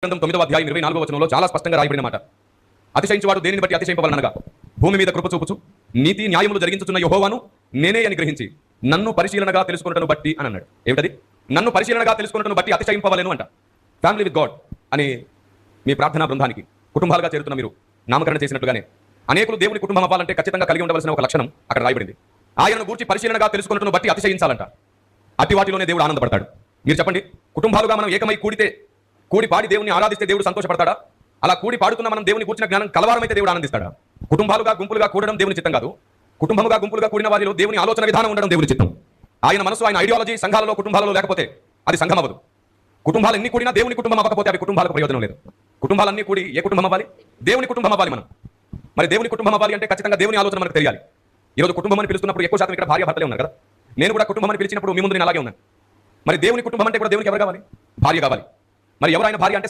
గ్రంథం 9వ అధ్యాయం 24వ వచనంలో చాలా స్పష్టంగా రాయబడిన మాట. అతిశయించువాడు దేనిని బట్టి అతిశయింపవలనగా భూమి మీద కృప చూపుచు నీతి న్యాయములు జరిగించుచున్న యెహోవాను నేనే అని గ్రహించి నన్ను పరిశీలనగా తెలుసుకొనుటను బట్టి అని అన్నాడు. ఏమిటది? నన్ను పరిశీలనగా తెలుసుకొనుటను బట్టి అతిశయింపవలేను అంట. ఫ్యామిలీ విత్ గాడ్ అని మీ ప్రార్థనా బృందానికి కుటుంబాలుగా చేరుతున్న మీరు నామకరణ చేసినట్టుగానే అనేకులు దేవుని కుటుంబం అవ్వాలంటే ఖచ్చితంగా కలిగి ఉండవలసిన ఒక లక్షణం అక్కడ రాయబడింది. ఆయనను గూర్చి పరిశీలనగా తెలుసుకొనుటను బట్టి అతిశయించాలంట. అట్టి వాటిలోనే దేవుడు ఆనందపడతాడు. మీరు చెప్పండి, కుటుంబాలుగా మనం ఏకమై కూడి పాడి దేవుని ఆరాధిస్తే దేవుడు సంతోషపడతాడా? అలా కూడి పాడుతున్న మనం దేవుని కూర్చిన జ్ఞానం కలవారమైతే దేవుడు ఆనందిస్తాడా? కుటుంబాలుగా గుంపులుగా కూడడం దేవుని చిత్తం కాదు. కుటుంబముగా గుంపులుగా కూడిన వారిలో దేవుని ఆలోచన విధానం ఉండడం దేవుని చిత్తం. ఆయన మనసు, ఆయన ఐడియాలజీ సంఘాలలో కుటుంబాలలో లేకపోతే అది సంఘం అవ్వదు. కుటుంబాలు ఎన్ని కూడినా దేవుని కుటుంబం అవ్వకపోతే అవి కుటుంబాలకు ప్రయోజనం లేదు. కుటుంబాలన్నీ కూడి ఏ కుటుంబం అవ్వాలి? దేవుని కుటుంబం అవ్వాలి. మనం మరి దేవుని కుటుంబం అవ్వాలి అంటే ఖచ్చితంగా దేవుని ఆలోచన మనకు తెలియాలి. ఈరోజు కుటుంబం అని పిలుస్తున్నప్పుడు ఎక్కువ శాతం ఇక్కడ భార్య భర్తలే ఉన్నారు కదా. నేను కూడా కుటుంబం అని పిలిచినప్పుడు మీ ముందు నేను అలాగే ఉన్నాను. మరి దేవుని కుటుంబం అంటే కూడా దేవునికి ఎవరు కావాలి? భార్య కావాలి. మరి ఎవరైనా భార్య అంటే